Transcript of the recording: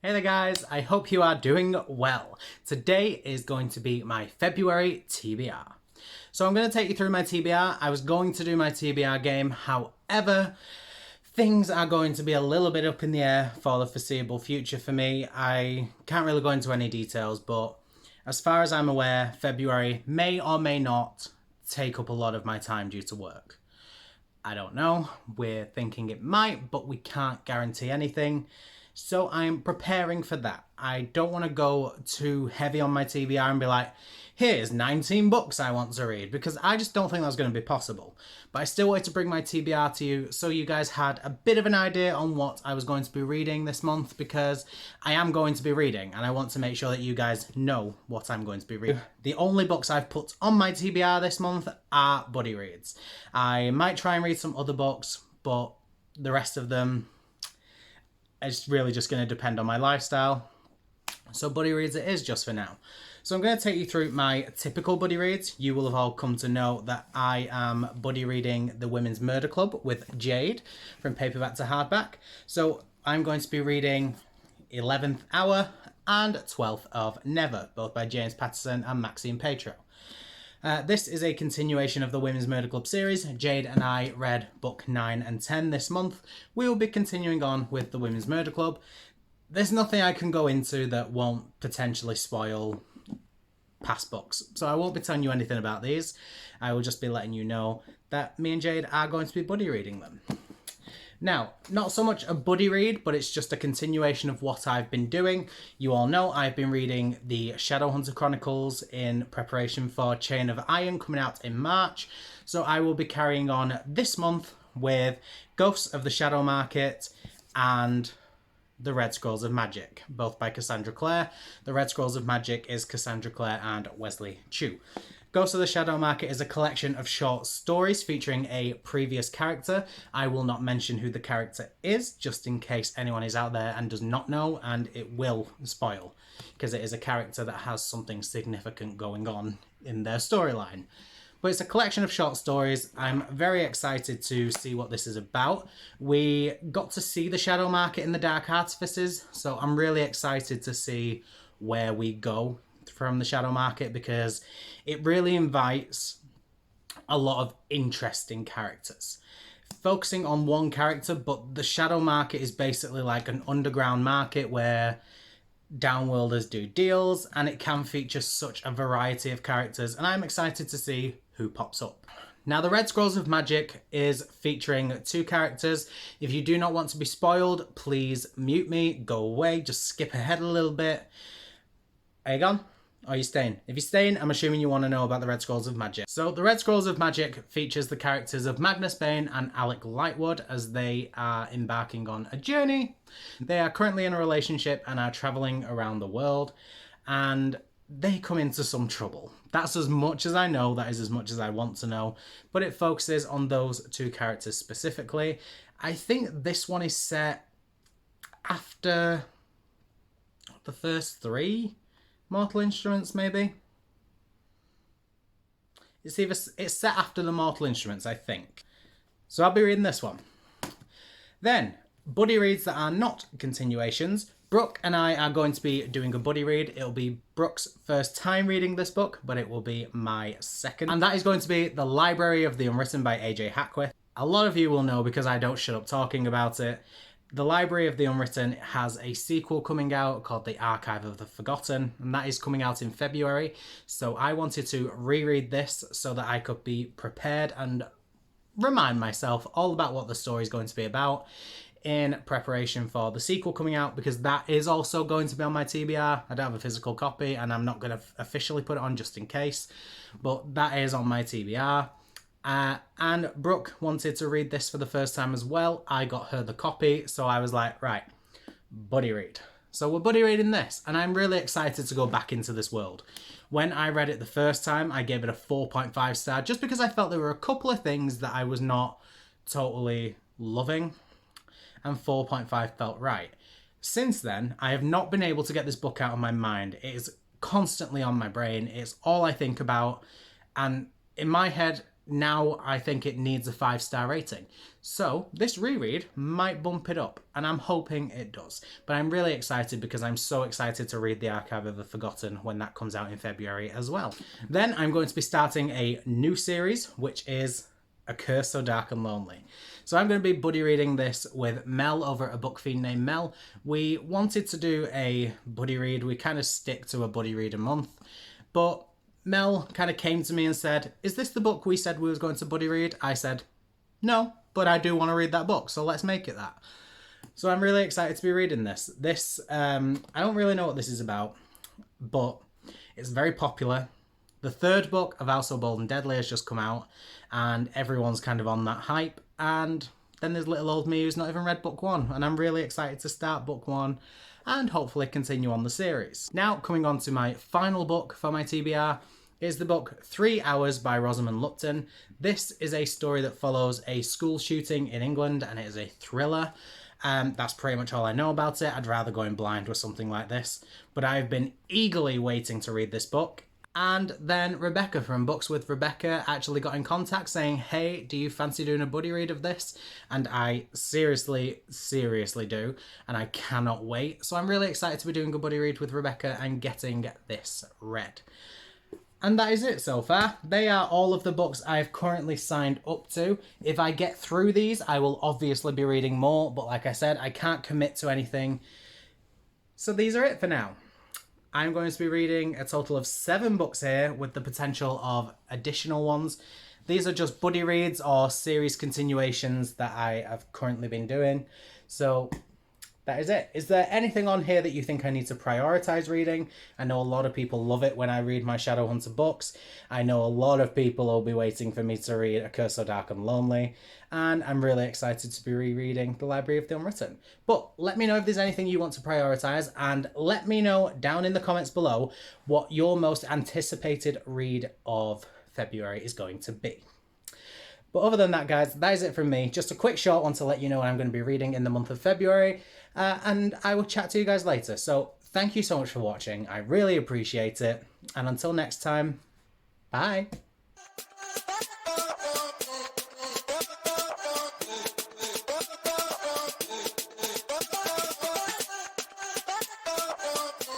Hey there guys, I hope you are doing well. Today is going to be my February TBR. So I'm going to take you through my TBR. I was going to do my TBR game, however, things are going to be a little bit up in the air for the foreseeable future for me. I can't really go into any details, but as far as I'm aware, February may or may not take up a lot of my time due to work. I don't know, we're thinking it might, but we can't guarantee anything. So I'm preparing for that. I don't want to go too heavy on my TBR and be like, here's 19 books I want to read, because I just don't think that's going to be possible. But I still wanted to bring my TBR to you so you guys had a bit of an idea on what I was going to be reading this month, because I am going to be reading and I want to make sure that you guys know what I'm going to be reading. The only books I've put on my TBR this month are buddy reads. I might try and read some other books, but the rest of them, it's really just going to depend on my lifestyle. So buddy reads it is just for now. So I'm going to take you through my typical buddy reads. You will have all come to know that I am buddy reading The Women's Murder Club with Jade from paperback to hardback. So I'm going to be reading 11th Hour and 12th of Never, both by James Patterson and Maxine Petro. This is a continuation of the Women's Murder Club series. Jade and I read book 9 and 10 this month. We will be continuing on with the Women's Murder Club. There's nothing I can go into that won't potentially spoil past books, so I won't be telling you anything about these. I will just be letting you know that me and Jade are going to be buddy reading them. Now, not so much a buddy read, but it's just a continuation of what I've been doing. You all know I've been reading the Shadowhunter Chronicles in preparation for Chain of Iron coming out in March. So I will be carrying on this month with Ghosts of the Shadow Market and The Red Scrolls of Magic, both by Cassandra Clare. The Red Scrolls of Magic is Cassandra Clare and Wesley Chu. Ghosts of the Shadow Market is a collection of short stories featuring a previous character. I will not mention who the character is, just in case anyone is out there and does not know, and it will spoil, because it is a character that has something significant going on in their storyline. But it's a collection of short stories. I'm very excited to see what this is about. We got to see the Shadow Market in the Dark Artifices, so I'm really excited to see where we go from the Shadow Market, because it really invites a lot of interesting characters. Focusing on one character, but the Shadow Market is basically like an underground market where downworlders do deals, and it can feature such a variety of characters, and I'm excited to see who pops up. Now, the Red Scrolls of Magic is featuring two characters. If you do not want to be spoiled, please mute me, go away, just skip ahead a little bit. Are you gone? Or are you staying? If you're staying, I'm assuming you want to know about the Red Scrolls of Magic. So the Red Scrolls of Magic features the characters of Magnus Bane and Alec Lightwood as they are embarking on a journey. They are currently in a relationship and are traveling around the world, and they come into some trouble. That's as much as I know, that is as much as I want to know, but it focuses on those two characters specifically. I think this one is set after the first three Mortal Instruments, maybe? It's set after the Mortal Instruments, I think. So I'll be reading this one. Then, buddy reads that are not continuations. Brooke and I are going to be doing a buddy read. It'll be Brooke's first time reading this book, but it will be my second. And that is going to be The Library of the Unwritten by AJ Hackworth. A lot of you will know because I don't shut up talking about it. The Library of the Unwritten has a sequel coming out called The Archive of the Forgotten, and that is coming out in February. So I wanted to reread this so that I could be prepared and remind myself all about what the story is going to be about in preparation for the sequel coming out, because that is also going to be on my TBR. I don't have a physical copy and I'm not going to officially put it on just in case, but that is on my TBR. And Brooke wanted to read this for the first time as well. I got her the copy, so I was like, right, buddy read. So we're buddy reading this, and I'm really excited to go back into this world. When I read it the first time, I gave it a 4.5 star, just because I felt there were a couple of things that I was not totally loving, and 4.5 felt right. Since then, I have not been able to get this book out of my mind. It is constantly on my brain. It's all I think about, and in my head, now I think it needs a 5-star rating. So this reread might bump it up, and I'm hoping it does. But I'm really excited because I'm so excited to read The Archive of the Forgotten when that comes out in February as well. Then I'm going to be starting a new series, which is A Curse So Dark and Lonely. So I'm going to be buddy reading this with Mel over at a book fiend named Mel. We wanted to do a buddy read. We kind of stick to a buddy read a month, but Mel kind of came to me and said, is this the book we said we was going to buddy read? I said, no, but I do want to read that book, so let's make it that. So I'm really excited to be reading this. I don't really know what this is about, but it's very popular. The third book of Also Bold and Deadly has just come out, and everyone's kind of on that hype. And then there's little old me who's not even read book 1, and I'm really excited to start book 1 and hopefully continue on the series. Now, coming on to my final book for my TBR is the book 3 Hours by Rosamund Lupton. This is a story that follows a school shooting in England, and it is a thriller. That's pretty much all I know about it. I'd rather go in blind with something like this, but I've been eagerly waiting to read this book. And then Rebecca from Books with Rebecca actually got in contact saying, hey, do you fancy doing a buddy read of this? And I seriously do, and I cannot wait. So I'm really excited to be doing a buddy read with Rebecca and getting this read. And that is it so far. They are all of the books I've currently signed up to. If I get through these, I will obviously be reading more, but like I said, I can't commit to anything. So these are it for now. I'm going to be reading a total of 7 books here with the potential of additional ones. These are just buddy reads or series continuations that I have currently been doing. So that is it. Is there anything on here that you think I need to prioritize reading? I know a lot of people love it when I read my Shadowhunter books. I know a lot of people will be waiting for me to read A Curse So Dark and Lonely. And I'm really excited to be rereading The Library of the Unwritten. But let me know if there's anything you want to prioritize, and let me know down in the comments below what your most anticipated read of February is going to be. But other than that, guys, that is it from me. Just a quick short one to let you know what I'm going to be reading in the month of February. And I will chat to you guys later. So thank you so much for watching. I really appreciate it. And until next time, bye.